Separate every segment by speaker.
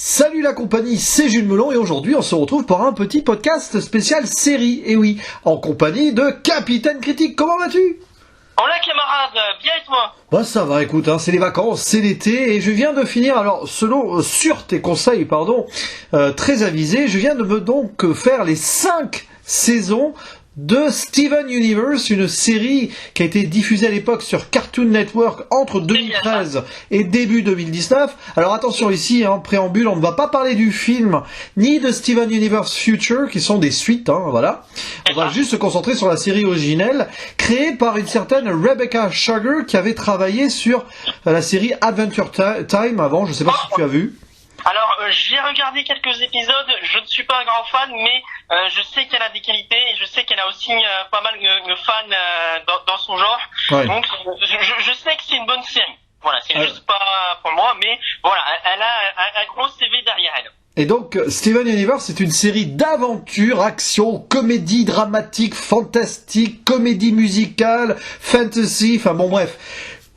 Speaker 1: Salut la compagnie, c'est Jules Melon et aujourd'hui on se retrouve pour un petit podcast spécial série, et oui, en compagnie de Capitaine Critique. Comment vas-tu ?
Speaker 2: Hola camarade, bien et toi ?
Speaker 1: Bah ça va, écoute, c'est les vacances, c'est l'été et je viens de finir, alors sur tes conseils, très avisés, je viens de me donc faire les 5 saisons de Steven Universe, une série qui a été diffusée à l'époque sur Cartoon Network entre 2013 et début 2019. Alors attention ici, préambule, on ne va pas parler du film ni de Steven Universe Future, qui sont des suites, voilà. On va juste se concentrer sur la série originelle, créée par une certaine Rebecca Sugar, qui avait travaillé sur la série Adventure Time avant, je sais pas si tu as vu.
Speaker 2: Alors, j'ai regardé quelques épisodes, je ne suis pas un grand fan, mais je sais qu'elle a des qualités et je sais qu'elle a aussi pas mal de fans dans son genre. Ouais. Donc, je sais que c'est une bonne série. Voilà, c'est juste pas pour moi, mais voilà, elle a un gros CV derrière elle.
Speaker 1: Et donc, Steven Universe, c'est une série d'aventure, action, comédie dramatique, fantastique, comédie musicale, fantasy, bref.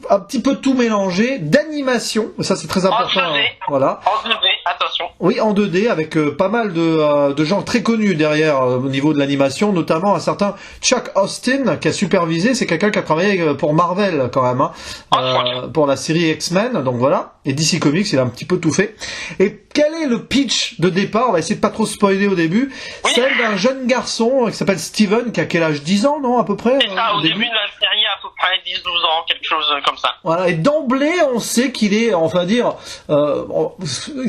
Speaker 1: Un petit peu tout mélangé, d'animation, ça c'est très important.
Speaker 2: En 2D,
Speaker 1: voilà.
Speaker 2: En 2D, attention.
Speaker 1: Oui, en 2D, avec pas mal de gens très connus derrière au niveau de l'animation, notamment un certain Chuck Austin qui a supervisé, c'est quelqu'un qui a travaillé pour Marvel quand même, pour la série X-Men, donc voilà, et DC Comics, il a un petit peu tout fait. Et quel est le pitch de départ ? On va essayer de pas trop spoiler au début. Oui. Celle d'un jeune garçon qui s'appelle Steven, qui a quel âge ? 10 ans, non, à peu près ?
Speaker 2: C'est ça, au début de la série, à peu près 10-12 ans, quelque chose comme ça.
Speaker 1: Voilà, et d'emblée, on sait qu'il est, il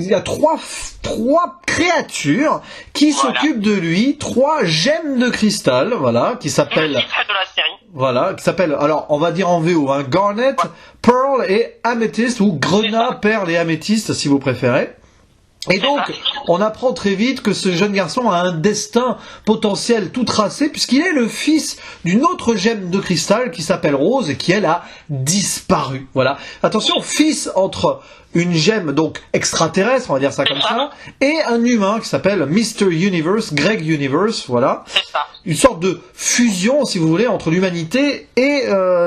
Speaker 1: y a trois créatures qui s'occupent de lui, 3 gemmes de cristal, voilà, qui s'appellent... Voilà, qui s'appelle, alors on va dire en VO, Garnet, Pearl et Amethyst, ou Grenat, Perle et Améthyste si vous préférez. Et donc, on apprend très vite que ce jeune garçon a un destin potentiel tout tracé, puisqu'il est le fils d'une autre gemme de cristal qui s'appelle Rose et qui, elle, a disparu. Voilà. Attention, fils entre une gemme, donc extraterrestre, on va dire ça comme ça, et un humain qui s'appelle Mr. Universe, Greg Universe, voilà. Une sorte de fusion, si vous voulez, entre l'humanité et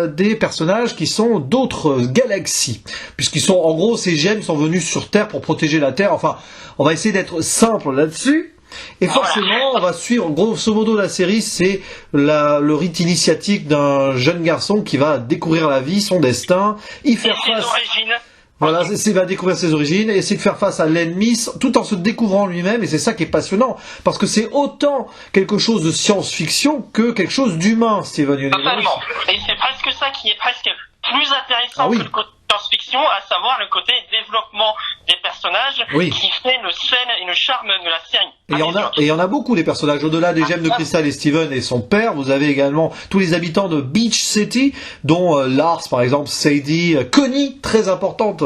Speaker 1: des personnages qui sont d'autres galaxies. Puisqu'ils sont, en gros, ces gemmes sont venues sur Terre pour protéger la Terre. Enfin, on va essayer d'être simple là-dessus. Et forcément, on va suivre, grosso modo, la série, c'est le rite initiatique d'un jeune garçon qui va découvrir la vie, son destin, y faire face... Voilà, il va découvrir ses origines et essayer de faire face à l'ennemi tout en se découvrant lui-même, et c'est ça qui est passionnant, parce que c'est autant quelque chose de science-fiction que quelque chose d'humain, Steven Universe.
Speaker 2: Totalement. Et c'est presque ça qui est presque plus intéressant que le côté science-fiction, à savoir le côté développement des personnages qui fait le sel et le charme de la série.
Speaker 1: Et il y en a beaucoup des personnages, au-delà des gemmes de cristal et Steven et son père, vous avez également tous les habitants de Beach City, dont Lars par exemple, Sadie, Connie, très importante,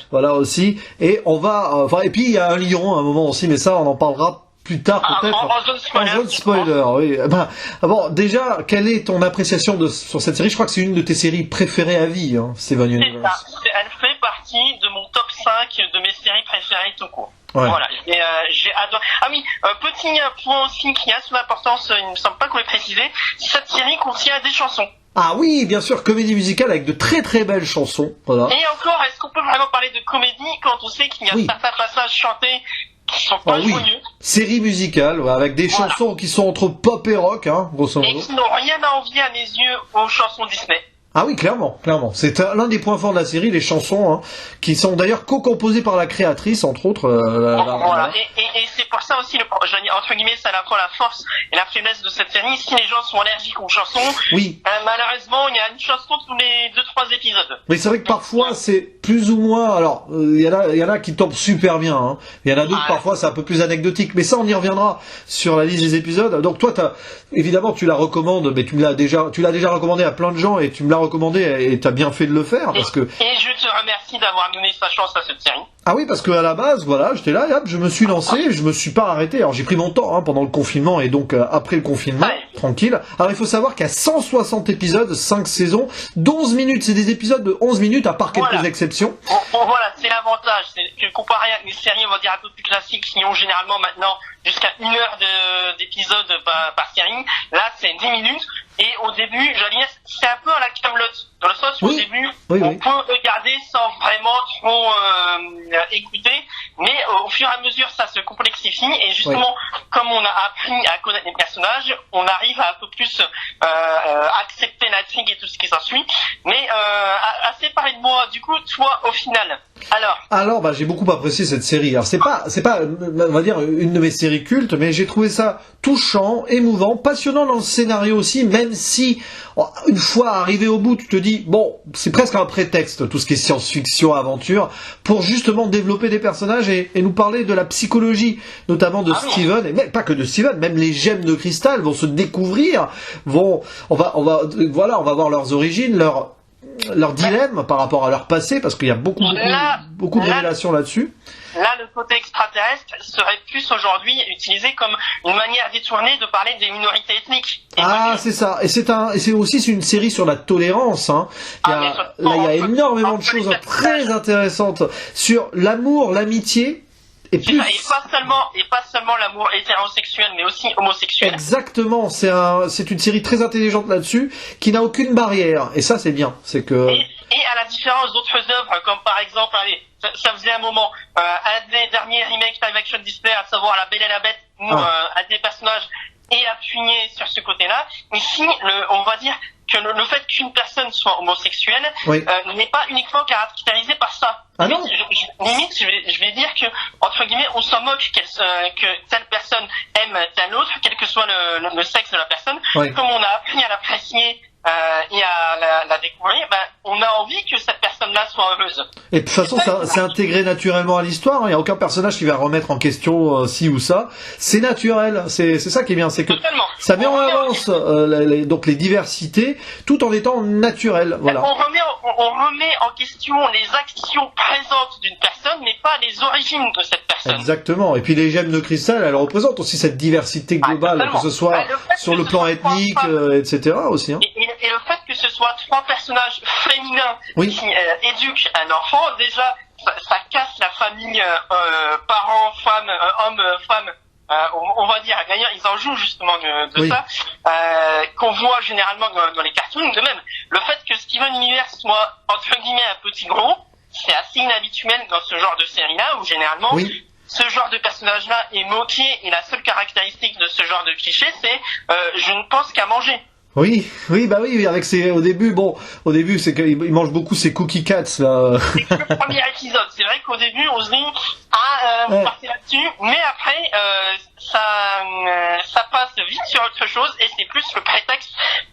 Speaker 1: voilà aussi, et on va, et puis il y a un lion à un moment aussi, mais ça on en parlera plus tard peut-être.
Speaker 2: En zone spoiler,
Speaker 1: oui. Bon, déjà, quelle est ton appréciation sur cette série ? Je crois que c'est une de tes séries préférées à vie, Steven Universe.
Speaker 2: Elle fait partie de mon top 5 de mes séries préférées tout court.
Speaker 1: Ouais.
Speaker 2: Voilà, j'ai adoré. Ah oui, petit point aussi qui a son importance, il me semble pas qu'on l'ait précisé, cette série contient des chansons.
Speaker 1: Ah oui, bien sûr, comédie musicale avec de très très belles chansons. Voilà.
Speaker 2: Et encore, est-ce qu'on peut vraiment parler de comédie quand on sait qu'il y a certains passages chantés qui sont pas joyeux?
Speaker 1: Série musicale, avec des chansons qui sont entre pop et rock, grosso modo.
Speaker 2: Et qui n'ont rien à envier à mes yeux aux chansons Disney.
Speaker 1: Ah oui, clairement. C'est l'un des points forts de la série, les chansons, qui sont d'ailleurs co-composées par la créatrice, entre autres.
Speaker 2: Voilà. Et c'est pour ça aussi, entre guillemets, c'est à la fois la force et la faiblesse de cette série. Si les gens sont allergiques aux chansons, malheureusement, il y a une chanson tous les 2-3 épisodes.
Speaker 1: Mais c'est vrai que parfois, c'est plus ou moins... Alors, il y en a qui tombent super bien. Il y en a d'autres, parfois, c'est un peu plus anecdotique. Mais ça, on y reviendra sur la liste des épisodes. Donc toi, évidemment, tu la recommandes, mais tu l'as déjà recommandé à plein de gens, et tu me l'as recommandé, et tu as bien fait de le faire.
Speaker 2: Et je te remercie d'avoir donné sa chance à cette série.
Speaker 1: Ah oui, parce qu'à la base, voilà, j'étais là, et hop, je me suis lancé, je me suis pas arrêté. Alors j'ai pris mon temps pendant le confinement, et donc après le confinement, tranquille. Alors il faut savoir qu'il y a 160 épisodes, 5 saisons, d'11 minutes. C'est des épisodes de 11 minutes, à part quelques exceptions.
Speaker 2: Voilà, c'est l'avantage. C'est que comparé à une série, on va dire, un peu plus classique, qui ont généralement maintenant jusqu'à 1 heure d'épisode par série, là c'est 10 minutes. Et au début, j'allais dire, c'est un peu à la Kaamelott, dans le sens où au début, on peut regarder sans vraiment trop écouter, mais au fur et à mesure, ça se complexifie, et justement, comme on a appris à connaître les personnages, on arrive à un peu plus accepter l'intrigue et tout ce qui s'ensuit. Mais assez parlé de moi, du coup, toi, au final,
Speaker 1: alors j'ai beaucoup apprécié cette série. Alors c'est pas on va dire une de mes séries cultes, mais j'ai trouvé ça touchant, émouvant, passionnant dans le scénario aussi, même si une fois arrivé au bout, tu te dis bon, c'est presque un prétexte tout ce qui est science-fiction, aventure, pour justement développer des personnages et nous parler de la psychologie, notamment de Steven, et même pas que de Steven, même les gemmes de cristal vont se découvrir, on va voir leurs origines, leur dilemme par rapport à leur passé, parce qu'il y a beaucoup de révélations là-dessus.
Speaker 2: Là, le côté extraterrestre serait plus aujourd'hui utilisé comme une manière détournée de parler des minorités ethniques.
Speaker 1: C'est ça. Et c'est aussi une série sur la tolérance, hein. Il y a énormément de choses très intéressantes sur l'amour, l'amitié. Et
Speaker 2: pas seulement l'amour hétérosexuel, mais aussi homosexuel.
Speaker 1: Exactement, c'est une série très intelligente là-dessus, qui n'a aucune barrière. Et ça, c'est bien. Et
Speaker 2: à la différence d'autres œuvres, comme par exemple, ça faisait un moment, un des derniers remakes live action Disney, à savoir La Belle et la Bête, où un des personnages est appuyé sur ce côté-là. Ici, on va dire que le fait qu'une personne soit homosexuelle n'est pas uniquement caractérisé par ça. Limite, je vais dire que, entre guillemets, on s'en moque que telle personne aime telle autre, quel que soit le sexe de la personne. Comme on a appris à l'apprécier et à la découvrir, on a envie que cette personne-là soit heureuse.
Speaker 1: Et de toute façon, c'est intégré naturellement à l'histoire. Il n'y a aucun personnage qui va remettre en question ci ou ça. C'est naturel. C'est ça qui est bien, c'est que ça met en avance donc les diversités, tout en étant naturel. Voilà.
Speaker 2: On remet en question les actions présentes d'une personne, mais pas les origines de cette personne.
Speaker 1: Exactement. Et puis les gemmes de cristal, elles représentent aussi cette diversité globale, que ce soit sur le plan ethnique, etc. aussi. Hein.
Speaker 2: Et le fait que ce soit 3 personnages féminins qui éduquent un enfant, déjà, ça casse la famille parents, femmes, hommes, femmes. On va dire, d'ailleurs, ils en jouent justement de ça, qu'on voit généralement dans les cartoons. De même, le fait que Steven Universe soit, entre guillemets, un petit gros, c'est assez inhabituel dans ce genre de série-là, où généralement, ce genre de personnage-là est moqué, et la seule caractéristique de ce genre de cliché, c'est je ne pense qu'à manger.
Speaker 1: Oui, avec au début, c'est qu'il mange beaucoup ses cookie cats, là.
Speaker 2: C'est que le premier épisode. C'est vrai qu'au début, on se dit, vous partez là-dessus, mais après, ça passe vite sur autre chose, et c'est plus le prétexte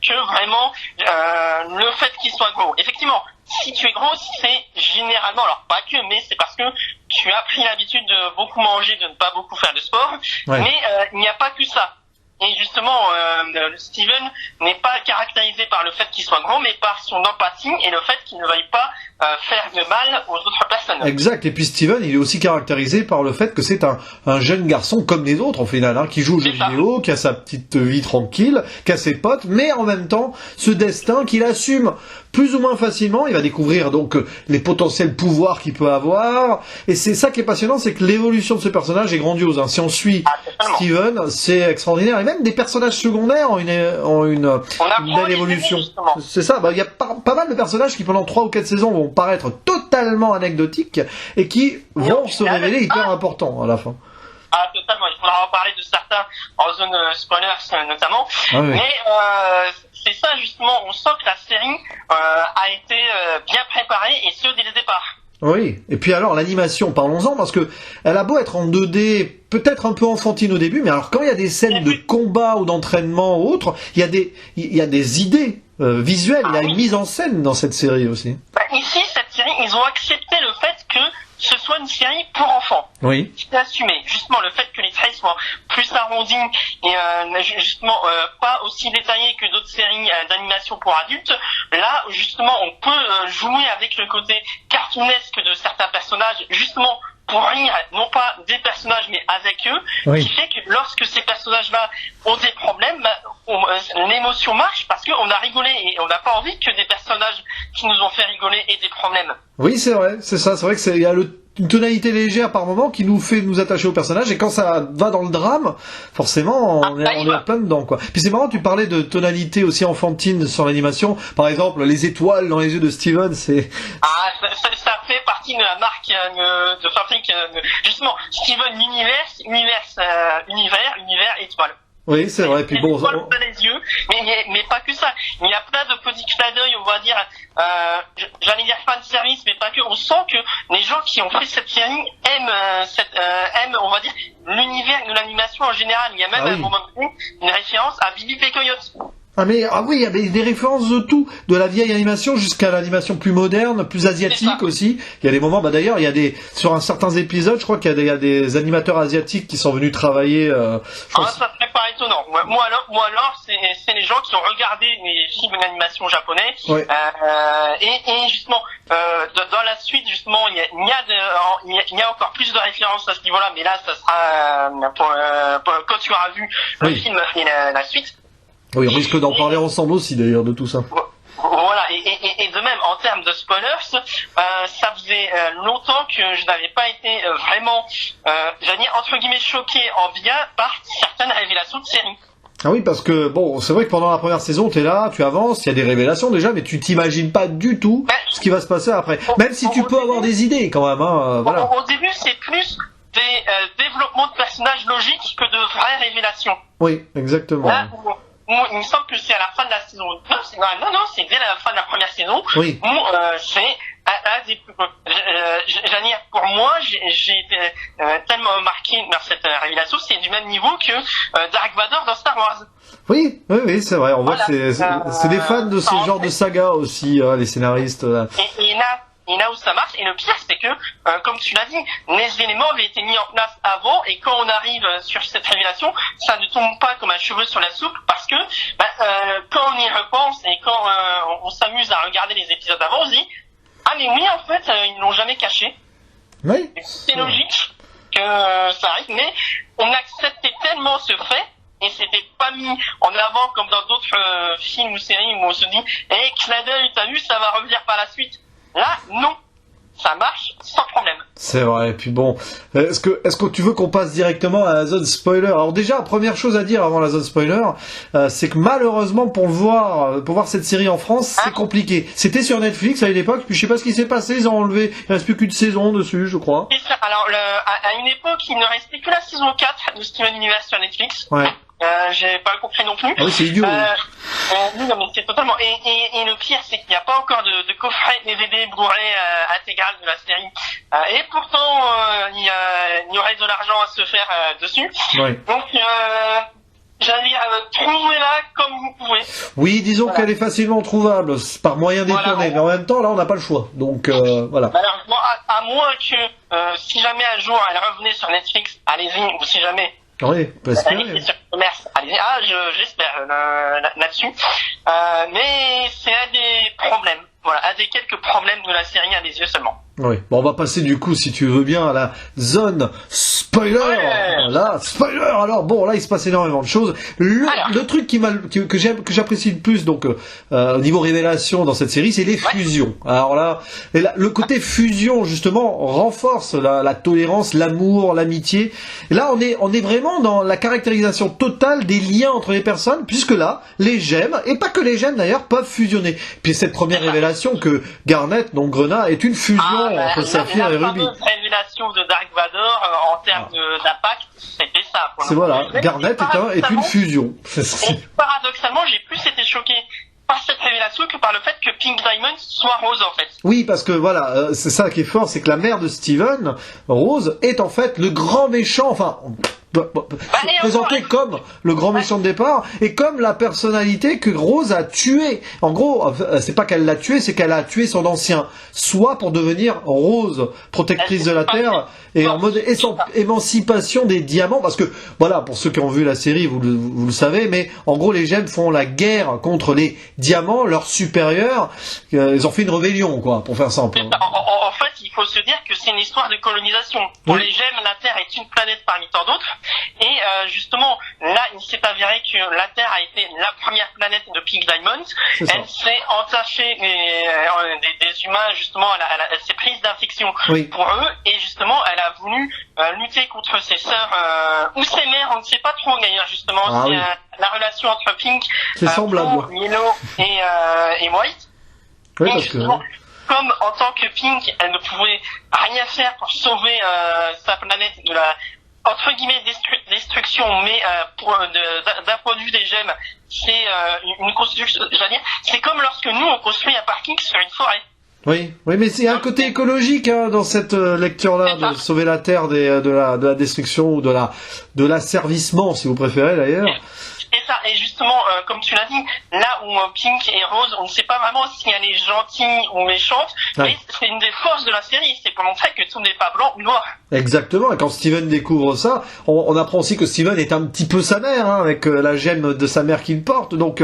Speaker 2: que vraiment, le fait qu'il soit gros. Effectivement, si tu es gros, c'est généralement, alors pas que, mais c'est parce que tu as pris l'habitude de beaucoup manger, de ne pas beaucoup faire de sport, mais il n'y a pas que ça. Et justement, Steven n'est pas caractérisé par le fait qu'il soit grand, mais par son empathie et le fait qu'il ne veuille pas faire de mal aux autres personnes.
Speaker 1: Exact. Et puis Steven, il est aussi caractérisé par le fait que c'est un jeune garçon comme les autres, au final, qui joue aux jeux vidéo, qui a sa petite vie tranquille, qui a ses potes, mais en même temps, ce destin qu'il assume plus ou moins facilement. Il va découvrir donc les potentiels pouvoirs qu'il peut avoir. Et c'est ça qui est passionnant, c'est que l'évolution de ce personnage est grandiose. Si on suit Steven, c'est extraordinaire. Et même des personnages secondaires ont une belle évolution. C'est ça. Il y a pas mal de personnages qui pendant 3 ou 4 saisons vont paraître totalement anecdotiques et qui vont se révéler hyper importants à la fin.
Speaker 2: Totalement. Il faudra en parler de certains en zone spoilers notamment. Mais c'est ça justement, on sent que la série a été bien préparée, et ce dès le départ.
Speaker 1: Oui, et puis alors l'animation, parlons-en, parce que elle a beau être en 2D, peut-être un peu enfantine au début, mais alors quand il y a des scènes de combat ou d'entraînement ou autre, il y a des idées visuelles, il y a une mise en scène dans cette série aussi.
Speaker 2: Ici, cette série, ils ont accepté le fait que ce soit une série pour enfants.
Speaker 1: Oui.
Speaker 2: C'est assumé. Justement, le fait que les traits soient plus arrondis et justement pas aussi détaillés que d'autres séries d'animation pour adultes. Là, justement, on peut jouer avec le côté cartoonesque de certains personnages, justement pour rire, non pas des personnages, mais avec eux, qui fait que lorsque ces personnages-là ont des problèmes, l'émotion marche parce qu'on a rigolé, et on n'a pas envie que des personnages qui nous ont fait rigoler aient des problèmes.
Speaker 1: Oui, c'est vrai, c'est ça, c'est vrai que il y a une tonalité légère par moment qui nous fait nous attacher au personnage, et quand ça va dans le drame, forcément on est en plein dedans, quoi. Puis c'est marrant, tu parlais de tonalité aussi enfantine sur l'animation, par exemple les étoiles dans les yeux de Steven, c'est...
Speaker 2: Ça fait partie de la marque de fabrique, justement, Steven univers, étoile.
Speaker 1: Oui, c'est vrai. Puis bon,
Speaker 2: dans les yeux, mais pas que ça. Il y a plein de petits clins d'œil, on va dire, j'allais dire fan service, mais pas que. On sent que les gens qui ont fait cette série aiment, on va dire, l'univers de l'animation en général. Il y a même à un moment donné une référence à Bibi et Coyote.
Speaker 1: Oui, il y avait des références de tout, de la vieille animation jusqu'à l'animation plus moderne, plus asiatique aussi. Il y a des moments, d'ailleurs, sur certains épisodes, je crois qu'il y a des animateurs asiatiques qui sont venus travailler.
Speaker 2: Ça serait pas étonnant. Moi alors, c'est les gens qui ont regardé les films d'animation japonais.
Speaker 1: Ouais.
Speaker 2: Et justement, dans la suite, justement, il y a encore plus de références à ce niveau-là, mais là, ça sera quand tu auras vu le film et la suite.
Speaker 1: Oui, on risque d'en parler ensemble aussi, d'ailleurs, de tout ça.
Speaker 2: Voilà, et de même, en termes de spoilers, ça faisait longtemps que je n'avais pas été vraiment, j'allais dire, entre guillemets, choqué en bien par certaines révélations de série.
Speaker 1: Ah oui, parce que, bon, c'est vrai que pendant la première saison, t'es là, tu avances, il y a des révélations déjà, mais tu t'imagines pas du tout ce qui va se passer après. Même si tu peux avoir des idées, quand même, voilà.
Speaker 2: Au début, c'est plus des développements de personnages logiques que de vraies révélations.
Speaker 1: Oui, exactement.
Speaker 2: Là, il me semble que c'est à la fin de la saison 2, c'est dès la fin de la première saison,
Speaker 1: oui.
Speaker 2: Où c'est un des j'allais dire, pour moi, j'ai été tellement marqué par cette révélation, c'est du même niveau que Dark Vador dans Star Wars.
Speaker 1: Oui, c'est vrai, on voit que c'est des fans de ce genre de saga aussi, les scénaristes.
Speaker 2: Et là où ça marche, et le pire, c'est que, comme tu l'as dit, les éléments avaient été mis en place avant, et quand on arrive sur cette révélation, ça ne tombe pas comme un cheveu sur la soupe, parce que quand on y repense, et quand on s'amuse à regarder les épisodes avant, on se dit, mais oui, en fait, ils ne l'ont jamais caché.
Speaker 1: Oui.
Speaker 2: C'est logique que ça arrive, mais on acceptait tellement ce fait, et c'était pas mis en avant comme dans d'autres films ou séries où on se dit, clin d'œil, t'as vu, ça va revenir par la suite. Là, non. Ça marche sans problème. C'est
Speaker 1: vrai. Et puis bon, est-ce que tu veux qu'on passe directement à la zone spoiler? Alors déjà, première chose à dire avant la zone spoiler, c'est que malheureusement pour voir cette série en France, c'est compliqué. C'était sur Netflix à une époque, puis je sais pas ce qui s'est passé, ils ont enlevé, il reste plus qu'une saison dessus, je crois.
Speaker 2: Alors, à une époque, il ne restait que la saison 4 de Steven Universe sur Netflix.
Speaker 1: Ouais.
Speaker 2: J'ai pas compris non plus.
Speaker 1: Ah oui, c'est idiot.
Speaker 2: Non, mais c'est totalement. Et le pire, c'est qu'il n'y a pas encore de coffret DVD Blu-ray intégral de la série. Et pourtant, il y aurait de l'argent à se faire dessus.
Speaker 1: Ouais.
Speaker 2: Donc, j'allais dire, trouvez-la comme vous pouvez.
Speaker 1: Oui, disons qu'elle est facilement trouvable par moyen détourné, mais en même temps, là, on n'a pas le choix. Donc, voilà.
Speaker 2: Alors, bon, à moins que, si jamais un jour elle revenait sur Netflix, allez-y, ou si jamais.
Speaker 1: Oui, parce que...
Speaker 2: Allez-y, j'espère là-dessus. Mais c'est un des problèmes. Voilà, un des quelques problèmes de la série à mes yeux seulement.
Speaker 1: Oui. Bon, on va passer du coup, si tu veux bien, à la zone spoiler. Ouais. Là, spoiler. Alors bon, là, il se passe énormément de choses. Le truc que j'apprécie le plus, donc au niveau révélation dans cette série, c'est les fusions. Alors là, le côté fusion justement renforce la tolérance, l'amour, l'amitié. Là, on est vraiment dans la caractérisation totale des liens entre les personnes, puisque là, les gemmes, et pas que les gemmes d'ailleurs, peuvent fusionner. Puis cette première révélation que Garnet, donc Grenat, est une fusion entre Saphir et Ruby.
Speaker 2: La fameuse révélation de Dark Vador en termes d'impact, c'était ça.
Speaker 1: C'est voilà, Garnet est une fusion.
Speaker 2: Et paradoxalement, j'ai plus été choqué par cette révélation que par le fait que Pink Diamond soit Rose en fait.
Speaker 1: Oui, parce que voilà, c'est ça qui est fort, c'est que la mère de Steven, Rose, est en fait le grand méchant, enfin... présenté comme le grand méchant de départ et comme la personnalité que Rose a tué. En gros, c'est pas qu'elle l'a tué, c'est qu'elle a tué son ancien, soit pour devenir Rose, protectrice de la Terre, et en mode émancipation des diamants, parce que voilà, pour ceux qui ont vu la série, vous le savez, mais en gros les gemmes font la guerre contre les diamants, leurs supérieurs. Ils ont fait une rébellion, quoi, pour faire simple.
Speaker 2: En fait, il faut se dire que c'est une histoire de colonisation. Pour les gemmes, la Terre est une planète parmi tant d'autres. Et justement, là, il s'est avéré que la Terre a été la première planète de Pink Diamond. Elle s'est entachée des humains, justement, elle s'est prise d'infection pour eux, et justement, elle a voulu lutter contre ses sœurs ou ses mères, on ne sait pas trop d'ailleurs, justement, la relation entre Pink, Blue, Yellow et White.
Speaker 1: Oui, parce que...
Speaker 2: Comme en tant que Pink, elle ne pouvait rien faire pour sauver sa planète de la entre guillemets destruction, mais d'un point de vue des gemmes, c'est une construction. J'allais dire, c'est comme lorsque nous on construit un parking sur une forêt.
Speaker 1: Oui, mais c'est un côté écologique dans cette lecture-là, de sauver la Terre de la destruction ou de l'asservissement, si vous préférez d'ailleurs.
Speaker 2: Et ça, et justement, comme tu l'as dit, là où Pink et Rose, on ne sait pas vraiment si elle est gentille ou méchante, mais c'est une des forces de la série, c'est pour montrer que tout n'est pas blanc ou noir.
Speaker 1: Exactement, et quand Steven découvre ça, on apprend aussi que Steven est un petit peu sa mère, avec la gemme de sa mère qu'il porte, donc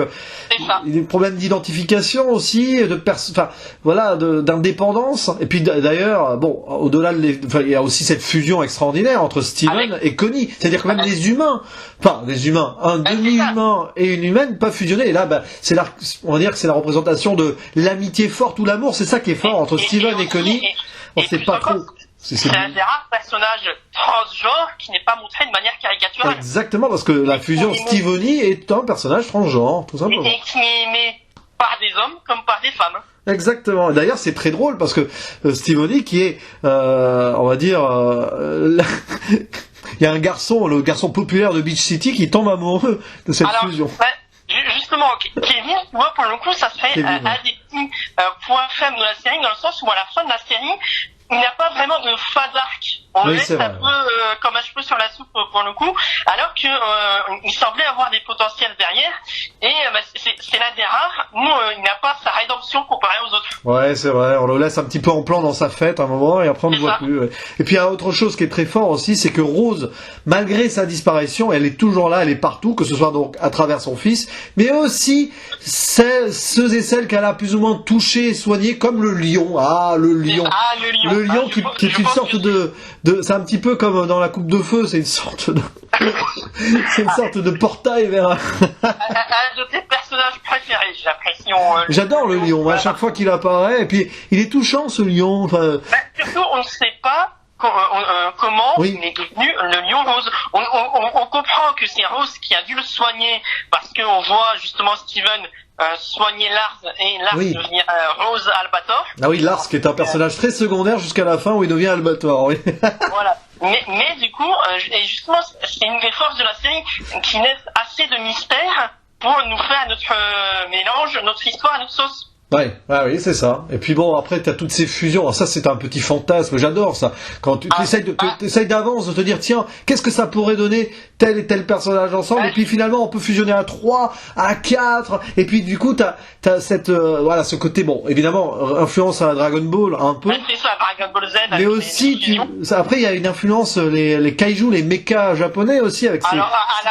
Speaker 1: il y a des problèmes d'identification aussi, d'indépendance, et puis d'ailleurs, bon, au-delà il y a aussi cette fusion extraordinaire entre Steven et Connie, c'est-à-dire que même des humains, un demi-humain et une humaine peuvent fusionner, et là, on va dire que c'est la représentation de l'amitié forte ou l'amour, c'est ça qui est fort entre Steven et Connie, on sait pas trop.
Speaker 2: C'est un des rares personnages transgenres qui n'est pas montré de manière caricaturale.
Speaker 1: Exactement, parce que la fusion Stevenie est un personnage transgenre, tout simplement.
Speaker 2: Et qui est aimé par des hommes comme par des femmes.
Speaker 1: Exactement. D'ailleurs, c'est très drôle parce que Stevenie, qui est, on va dire, il y a le garçon populaire de Beach City qui tombe amoureux de cette fusion.
Speaker 2: Justement, Kevin, moi pour le coup, ça serait un des petits points faibles de la série, dans le sens où à la fin de la série, il n'y a pas vraiment de phase arc. On laisse un peu comme un cheveu sur la soupe pour le coup, alors que il semblait avoir des potentiels derrière. Et c'est l'un des rares où il n'a pas sa rédemption comparé aux autres.
Speaker 1: Ouais, c'est vrai. On le laisse un petit peu en plan dans sa fête à un moment et après on ne le voit plus. Ouais. Et puis il y a autre chose qui est très fort aussi, c'est que Rose, malgré sa disparition, elle est toujours là, elle est partout, que ce soit donc à travers son fils, mais aussi ceux et celles qu'elle a plus ou moins touchés et soignés, comme le lion. Le lion qui est une sorte de c'est un petit peu comme dans la coupe de feu, c'est une sorte de portail vers un
Speaker 2: de tes personnages préférés, j'ai l'impression.
Speaker 1: J'adore le lion, à chaque fois qu'il apparaît, et puis il est touchant ce lion.
Speaker 2: Surtout, on ne sait pas comment il est devenu le lion Rose. On comprend que c'est Rose qui a dû le soigner, parce qu'on voit justement Steven soigner Lars, et Lars devenir Rose Albator.
Speaker 1: Ah oui, Lars qui est un personnage très secondaire jusqu'à la fin où il devient Albator. Oui.
Speaker 2: Voilà. Mais du coup, et justement, c'est une des forces de la série qui laisse assez de mystère pour nous faire notre mélange, notre histoire à notre sauce.
Speaker 1: Oui, c'est ça. Et puis bon, après, t'as toutes ces fusions. Alors ça, c'est un petit fantasme. J'adore ça. Quand tu essayes d'avance, de te dire, tiens, qu'est-ce que ça pourrait donner tel et tel personnage ensemble. Et puis finalement, on peut fusionner à 3, à 4. Et puis du coup, t'as cette, ce côté, bon, évidemment, influence à la Dragon Ball, un peu.
Speaker 2: C'est ça, Dragon Ball Z.
Speaker 1: Mais aussi, après, il y a une influence, les kaiju, les mechas japonais aussi, avec ces...
Speaker 2: Alors, à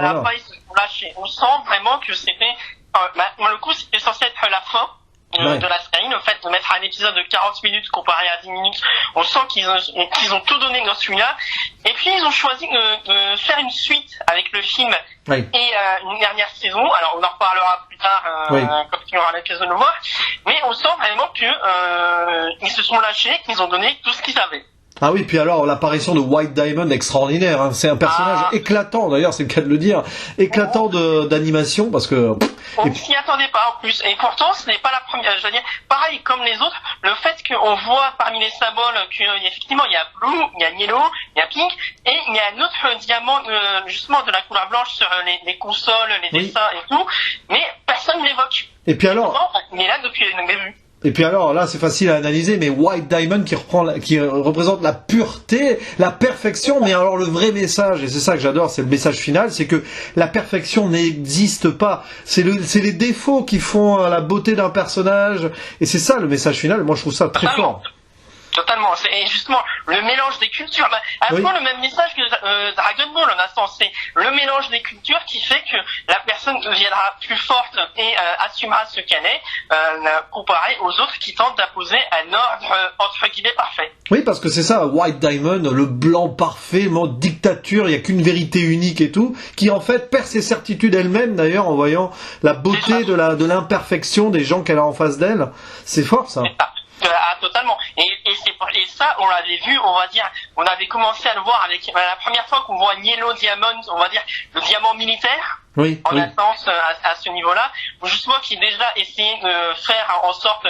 Speaker 2: la fin, ils se sont lâchés. On sent vraiment que c'était, pour le coup, c'était censé être la fin de la série, le fait de mettre un épisode de 40 minutes comparé à 10 minutes. On sent qu'ils ont tout donné dans celui-là. Et puis, ils ont choisi de faire une suite avec le film et une dernière saison. Alors, on en reparlera plus tard quand il y aura l'occasion de le voir. Mais on sent vraiment que ils se sont lâchés, qu'ils ont donné tout ce qu'ils avaient.
Speaker 1: Ah oui, puis alors l'apparition de White Diamond extraordinaire, hein. C'est un personnage éclatant, d'ailleurs c'est le cas de le dire, éclatant d'animation, parce que...
Speaker 2: On ne s'y attendait pas en plus, et pourtant ce n'est pas la première, je veux dire, pareil comme les autres, le fait qu'on voit parmi les symboles qu'effectivement il y a Blue, il y a Yellow, il y a Pink, et il y a un autre diamant justement de la couleur blanche sur les consoles, les dessins et tout, mais personne ne l'évoque.
Speaker 1: Et puis alors...
Speaker 2: Il est là depuis le début.
Speaker 1: Et puis alors là c'est facile à analyser, mais White Diamond qui représente la pureté, la perfection, mais alors le vrai message, et c'est ça que j'adore, c'est le message final, c'est que la perfection n'existe pas, c'est les défauts qui font la beauté d'un personnage, et c'est ça le message final, moi je trouve ça très fort.
Speaker 2: Totalement. Et justement, le mélange des cultures. À oui. Le même message que Dragon Ball en instant, c'est le mélange des cultures qui fait que la personne deviendra plus forte et assumera ce qu'elle est, comparé aux autres qui tentent d'imposer un ordre entre guillemets parfait.
Speaker 1: Oui, parce que c'est ça, White Diamond, le blanc parfait, le mode dictature, il n'y a qu'une vérité unique et tout, qui en fait perd ses certitudes elle-même d'ailleurs en voyant la beauté de l'imperfection des gens qu'elle a en face d'elle. C'est fort ça.
Speaker 2: Totalement. Et ça, on l'avait vu, on va dire, on avait commencé à le voir avec la première fois qu'on voit Yellow Diamond, on va dire le diamant militaire.
Speaker 1: Oui,
Speaker 2: en instance à ce niveau-là, justement qui déjà essayé de faire en sorte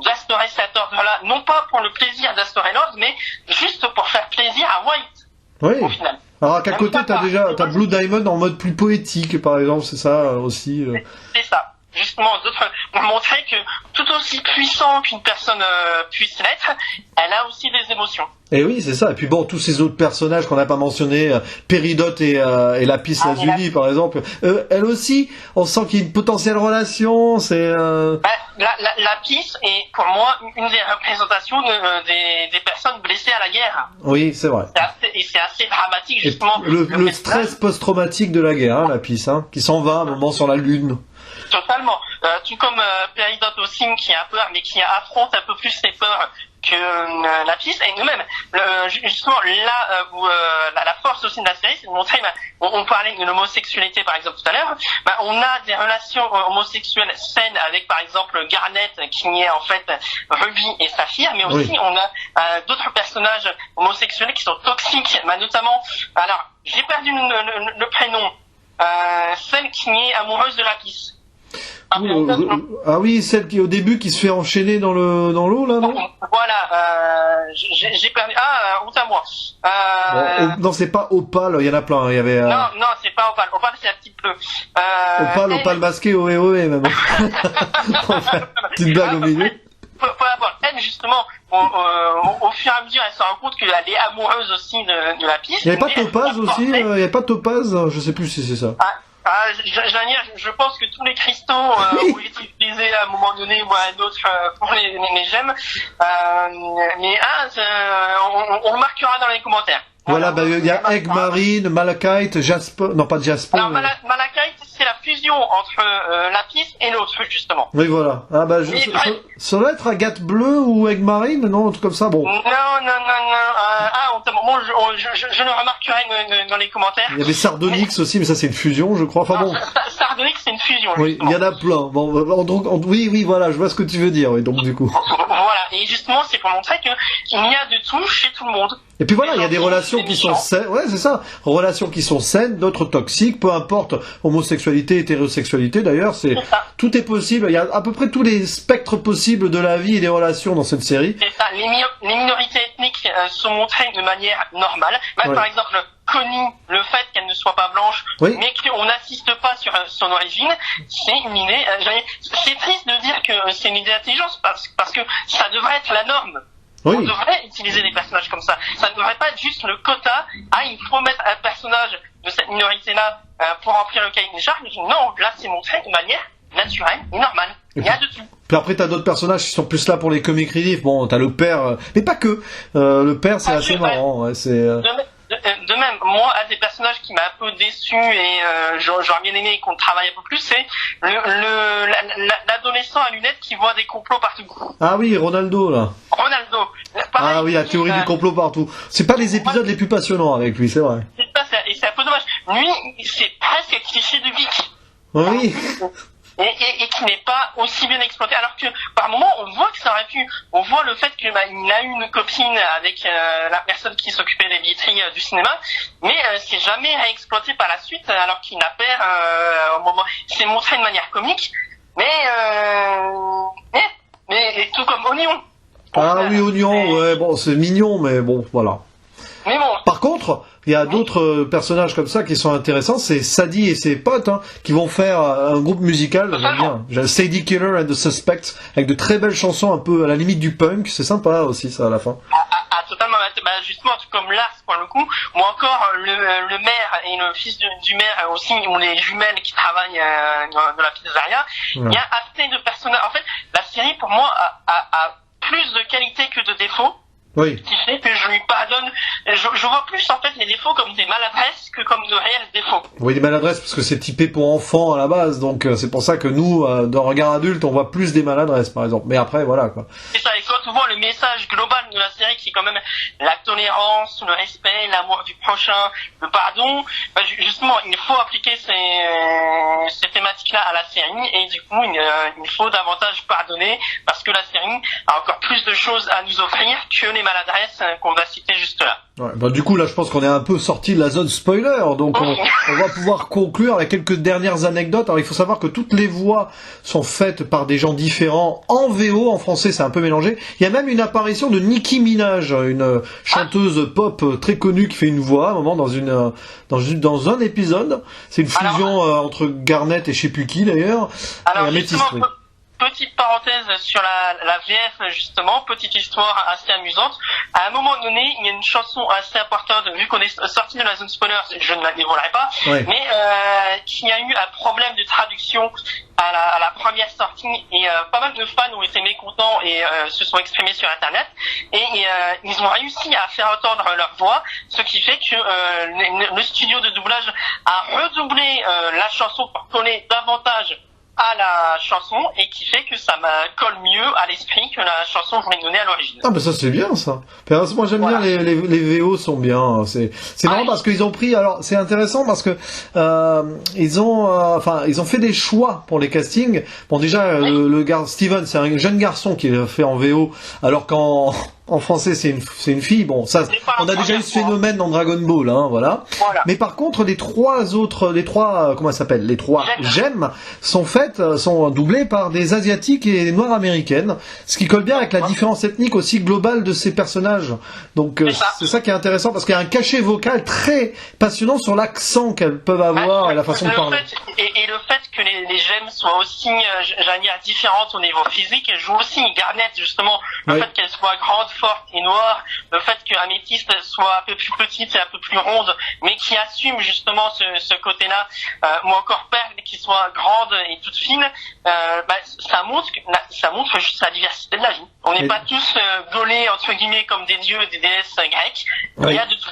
Speaker 2: d'instaurer cet ordre-là, non pas pour le plaisir d'instaurer l'ordre, mais juste pour faire plaisir à White.
Speaker 1: Oui. Au final. Alors qu'à côté, t'as Blue Diamond en mode plus poétique, par exemple, c'est ça aussi.
Speaker 2: C'est ça. Justement, d'autres pour montrer que tout aussi puissant qu'une personne puisse l'être, elle a aussi des émotions.
Speaker 1: Et oui, c'est ça. Et puis bon, tous ces autres personnages qu'on n'a pas mentionnés, Péridot et Lapis Lazuli, par exemple, elle aussi, on sent qu'il y a une potentielle relation. C'est
Speaker 2: Lapis est pour moi une des représentations des personnes blessées à la guerre.
Speaker 1: Oui, c'est vrai.
Speaker 2: C'est assez dramatique justement.
Speaker 1: Le stress post-traumatique de la guerre, hein, Lapis, hein, qui s'en va à un moment sur la lune.
Speaker 2: Totalement. Tout comme Péridot aussi, qui a peur, mais qui affronte un peu plus ses peurs que Lapis. Et nous-mêmes, justement, là où la force aussi de la série, c'est de montrer, on parlait de l'homosexualité par exemple tout à l'heure, on a des relations homosexuelles saines avec par exemple Garnet, qui est en fait Ruby et Saphir, mais aussi on a d'autres personnages homosexuels qui sont toxiques, notamment, alors j'ai perdu le prénom, celle qui est amoureuse de Lapis.
Speaker 1: Ah oui, celle qui au début qui se fait enchaîner dans l'eau là, non?
Speaker 2: Voilà, j'ai perdu. Honte à moi.
Speaker 1: Non, c'est pas Opal, il y en a plein. Il y avait.
Speaker 2: Non, c'est pas Opal. Opal, c'est un petit peu.
Speaker 1: Opal masqué, ouais, même. Petite blague au milieu.
Speaker 2: Elle, justement, au fur et à mesure, elle se rend compte qu'elle est amoureuse aussi de Lapis.
Speaker 1: Il n'y avait pas Topaz aussi? Il n'y avait pas Topaz? Je sais plus si c'est ça.
Speaker 2: Je pense que tous les cristaux ont été utilisés à un moment donné ou à un autre pour les gemmes. Mais on le marquera dans les commentaires.
Speaker 1: Voilà, il y a Egg Marine, Malachite, Jasper, non pas Jasper.
Speaker 2: Alors Malachite, c'est la fusion entre Lapis et l'autre justement.
Speaker 1: Oui, voilà. Ça doit être Agathe Bleue ou Egg Marine, non, un truc comme ça, bon.
Speaker 2: Non. Je le remarquerai dans les commentaires.
Speaker 1: Il y avait Sardonyx aussi, mais ça c'est une fusion, je crois. Enfin bon.
Speaker 2: Sardonyx, c'est une fusion.
Speaker 1: Oui, il y en a plein. Bon, donc, oui, voilà, je vois ce que tu veux dire. Oui, donc du coup.
Speaker 2: Voilà, et justement, c'est pour montrer qu'il y a de tout chez tout le monde.
Speaker 1: Et puis voilà, il y a des relations qui sont saines, ouais, c'est ça, relations qui sont saines, d'autres toxiques, peu importe, homosexualité, hétérosexualité d'ailleurs, tout est possible, il y a à peu près tous les spectres possibles de la vie et des relations dans cette série.
Speaker 2: C'est ça, les minorités ethniques sont montrées de manière normale, par exemple, Connie, le fait qu'elle ne soit pas blanche, mais qu'on n'assiste pas sur son origine, c'est une idée, c'est triste de dire que c'est une idée d'intelligence, parce que ça devrait être la norme. Oui. On devrait utiliser des personnages comme ça. Ça ne devrait pas être juste le quota. Il faut mettre un personnage de cette minorité-là pour remplir le cahier des charges. Non, là, c'est montré de manière naturelle et normale. Il y a de tout.
Speaker 1: Puis après, t'as d'autres personnages qui sont plus là pour les comic relief. Bon, t'as le père, mais pas que. Le père, c'est assez marrant. Ouais,
Speaker 2: De même, moi, un des personnages qui m'a un peu déçu et j'aurais bien aimé qu'on travaille un peu plus, c'est l'adolescent à lunettes qui voit des complots partout.
Speaker 1: Ah oui, Ronaldo, là.
Speaker 2: Pareil,
Speaker 1: oui, la théorie du complot partout. C'est pas les épisodes les plus passionnants avec lui, c'est vrai.
Speaker 2: Et c'est un peu dommage. Lui, c'est presque un cliché de geek.
Speaker 1: Oui.
Speaker 2: Et qui n'est pas aussi bien exploité, alors que par moment on voit que ça aurait pu, on voit le fait qu'il a eu une copine avec la personne qui s'occupait des billetteries du cinéma, mais c'est jamais réexploité par la suite, alors qu'il n'a pas au moment, c'est montré de manière comique, mais tout comme Oignon.
Speaker 1: Oui, Oignon, ouais, bon, c'est mignon, mais bon, voilà.
Speaker 2: Mais bon.
Speaker 1: Par contre, il y a d'autres personnages comme ça qui sont intéressants, c'est Sadie et ses potes qui vont faire un groupe musical, j'aime bien. Sadie Killer and the Suspects, avec de très belles chansons un peu à la limite du punk, c'est sympa aussi ça à la fin.
Speaker 2: Totalement, justement, tout comme Lars pour le coup, ou encore le maire et le fils du maire aussi, ou les jumelles qui travaillent dans la pizzeria. Il y a assez de personnages. En fait, la série pour moi a plus de qualité que de défauts. qui fait que je lui pardonne. Je vois plus en fait les défauts comme des maladresses que comme de réels défauts.
Speaker 1: Oui, des maladresses parce que c'est typé pour enfants à la base, donc c'est pour ça que nous, dans Regard Adulte, on voit plus des maladresses par exemple. Mais après, voilà quoi.
Speaker 2: C'est ça, et quand on voit le message global de la série qui est quand même la tolérance, le respect, l'amour du prochain, le pardon, justement, il faut appliquer ces thématiques-là à la série, et du coup, il faut davantage pardonner parce que la série a encore plus de choses à nous offrir que les maladresses qu'on a citées juste là.
Speaker 1: Ouais, bah du coup là je pense qu'on est un peu sorti de la zone spoiler, donc on va pouvoir conclure avec quelques dernières anecdotes. Alors il faut savoir que toutes les voix sont faites par des gens différents en VO, en français c'est un peu mélangé. Il y a même une apparition de Nicki Minaj, une chanteuse pop très connue qui fait une voix à un moment dans un épisode. C'est une fusion entre Garnet et je sais plus qui d'ailleurs.
Speaker 2: Alors justement, petite parenthèse sur la VF justement, petite histoire assez amusante. À un moment donné, il y a une chanson assez importante, vu qu'on est sorti de la zone spoiler, je ne la dévoilerai pas, mais qu'il y a eu un problème de traduction à la première sortie, et pas mal de fans ont été mécontents et se sont exprimés sur internet, et ils ont réussi à faire entendre leur voix, ce qui fait que le studio de doublage a redoublé la chanson pour coller davantage à la chanson, et qui fait que ça me colle mieux à l'esprit que la chanson voulait donner à l'origine.
Speaker 1: Ah ben ça c'est bien ça. Moi j'aime bien les VO sont bien. C'est marrant parce qu'ils ont pris. Alors c'est intéressant parce que ils ont fait des choix pour les castings. Bon déjà le gars Steven c'est un jeune garçon qui est fait en VO, alors en français, c'est une fille. Bon, ça, on a déjà eu ce phénomène dans Dragon Ball, hein, voilà. Mais par contre, les trois comment ça s'appelle, les trois gemmes sont doublées par des asiatiques et noires américaines, ce qui colle bien avec la différence ethnique aussi globale de ces personnages. Donc, c'est ça qui est intéressant parce qu'il y a un cachet vocal très passionnant sur l'accent qu'elles peuvent avoir et la façon de parler.
Speaker 2: Et le fait que les gemmes soient aussi, j'allais dire, différentes au niveau physique, joue aussi. Garnet, justement, le fait qu'elle soit grande, forte et noire, le fait qu'Améthyste soit un peu plus petite et un peu plus ronde, mais qui assume justement ce côté-là, ou encore Perle qui soit grande et toute fine, ça montre juste la diversité de la vie. On n'est pas tous gaulés entre guillemets comme des dieux et des déesses grecques. Il y a de tout.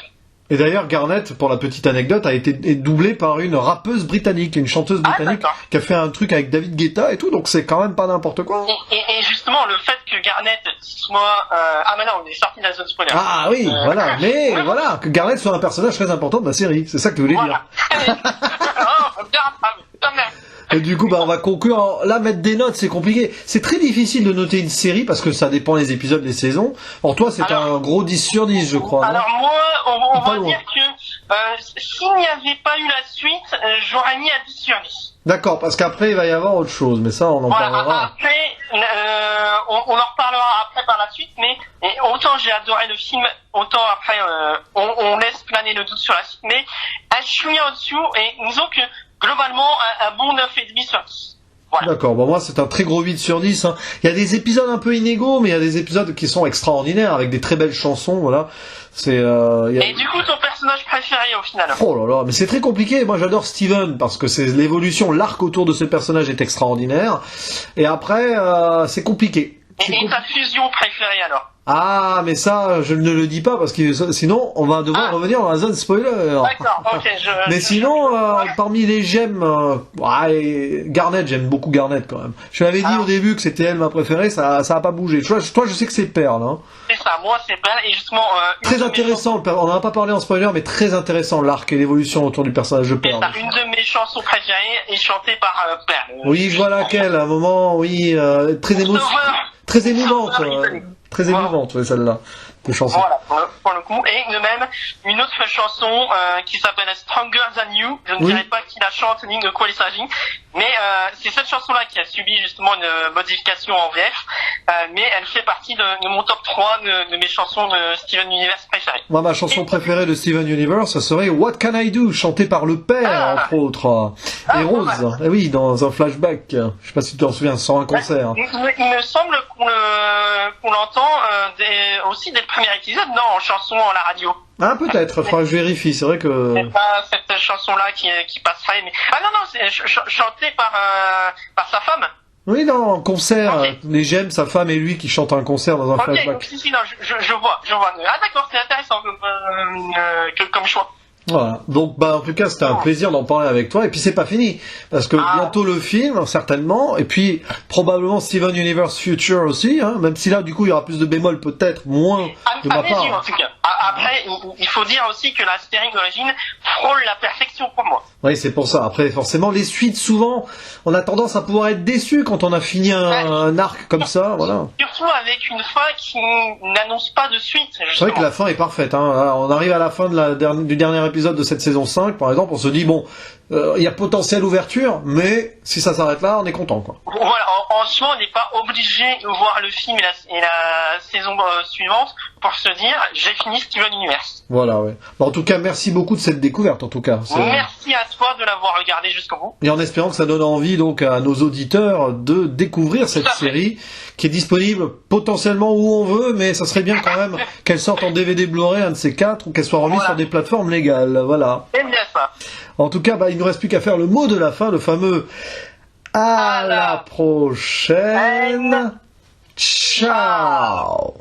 Speaker 1: Et d'ailleurs, Garnet, pour la petite anecdote, a été doublée par une rappeuse britannique, une chanteuse britannique, qui a fait un truc avec David Guetta et tout, donc c'est quand même pas n'importe quoi.
Speaker 2: Et justement, le fait que Garnet soit... maintenant, on est sorti de la zone spoiler.
Speaker 1: Ah oui, voilà, mais voilà, que Garnet soit un personnage très important de la série, c'est ça que tu voulais dire. Et du coup, on va conclure. Alors, là, mettre des notes, c'est compliqué. C'est très difficile de noter une série parce que ça dépend des épisodes, des saisons. Alors toi, c'est un gros 10 sur 10, je crois.
Speaker 2: Alors moi, on va dire que s'il n'y avait pas eu la suite, j'aurais mis à 10 sur 10.
Speaker 1: D'accord, parce qu'après, il va y avoir autre chose, mais ça, on en parlera.
Speaker 2: Après, on en reparlera après par la suite, mais autant j'ai adoré le film, autant après, on laisse planer le doute sur la suite, mais je suis en dessous, et disons que globalement, un bon 9,5 sur 10. Voilà.
Speaker 1: D'accord, moi c'est un très gros 8 sur 10. Hein. Il y a des épisodes un peu inégaux, mais il y a des épisodes qui sont extraordinaires, avec des très belles chansons, voilà. Et
Speaker 2: du coup, ton personnage préféré au final?
Speaker 1: Oh là là, mais c'est très compliqué. Moi j'adore Steven, parce que c'est l'évolution, l'arc autour de ce personnage est extraordinaire. Et après, c'est compliqué.
Speaker 2: Et ta fusion préférée alors?
Speaker 1: Ah, mais ça, je ne le dis pas parce que sinon, on va devoir revenir dans la zone spoiler.
Speaker 2: D'accord, ok.
Speaker 1: Mais sinon, parmi les gemmes, Garnet, j'aime beaucoup Garnet quand même. Je l'avais dit au début que c'était elle ma préférée, ça a pas bougé. Toi, je sais que c'est Perle, hein.
Speaker 2: C'est ça, moi c'est Perle, et justement...
Speaker 1: très intéressant, on n'en a pas parlé en spoiler, mais très intéressant l'arc et l'évolution autour du personnage de Perle.
Speaker 2: C'est ça, une de mes chansons préférées est chantée par Perle.
Speaker 1: Oui, je vois laquelle, à un moment, très émouvante. Très émouvante, celle-là, de chanson.
Speaker 2: Voilà, pour le coup. Et de même, une autre chanson qui s'appelle Stronger Than You. Je ne dirai pas qui la chante ni de quoi il s'agit. Mais c'est cette chanson-là qui a subi justement une modification en VF. Mais elle fait partie de mon top 3 de mes chansons de Steven Universe préférées.
Speaker 1: Moi, ma chanson préférée de Steven Universe, ça serait What Can I Do, chantée par le père, entre autres. Et Rose. Et oui, dans un flashback. Je sais pas si tu t'en souviens, sans un concert.
Speaker 2: Il me semble qu'on l'entend aussi dès le premier épisode, non, en chanson à la radio.
Speaker 1: Ah, peut-être, faudra que je vérifie, c'est vrai que...
Speaker 2: C'est pas cette chanson-là qui passerait, mais... Ah non, c'est chanté par sa femme.
Speaker 1: Oui, non, en concert. Okay. Les gemmes, sa femme et lui qui chantent un concert dans un flashback.
Speaker 2: Ok, si, non, je vois. Ah d'accord, c'est intéressant comme choix.
Speaker 1: Voilà. Donc, en tout cas, c'était un plaisir d'en parler avec toi. Et puis, c'est pas fini. Parce que bientôt le film, certainement. Et puis, probablement Steven Universe Future aussi, hein. Même si là, du coup, il y aura plus de bémol, peut-être, moins de ma part.
Speaker 2: En tout cas. Après, il faut dire aussi que la série d'origine frôle la perfection pour moi.
Speaker 1: Oui, c'est pour ça. Après, forcément, les suites, souvent, on a tendance à pouvoir être déçu quand on a fini un arc comme ça, voilà.
Speaker 2: Surtout avec une fin qui n'annonce pas de suite.
Speaker 1: C'est vrai que la fin est parfaite, hein. Alors, on arrive à la fin du dernier épisode de cette saison 5, par exemple, on se dit, bon, il y a potentiel ouverture, mais si ça s'arrête là, on est content, quoi.
Speaker 2: Voilà, en soi, on n'est pas obligé de voir le film et la saison suivante pour se dire, j'ai fini Steven Universe.
Speaker 1: Voilà, ouais. En tout cas, merci beaucoup de cette découverte, en tout cas.
Speaker 2: Merci à toi de l'avoir regardé jusqu'au bout.
Speaker 1: Et en espérant que ça donne envie, donc, à nos auditeurs de découvrir cette série, qui est disponible potentiellement où on veut, mais ça serait bien quand même qu'elle sorte en DVD Blu-ray, un de ces quatre, ou qu'elle soit remise sur des plateformes légales, voilà.
Speaker 2: C'est bien ça.
Speaker 1: En tout cas, il ne nous reste plus qu'à faire le mot de la fin, le fameux à la prochaine. Ciao.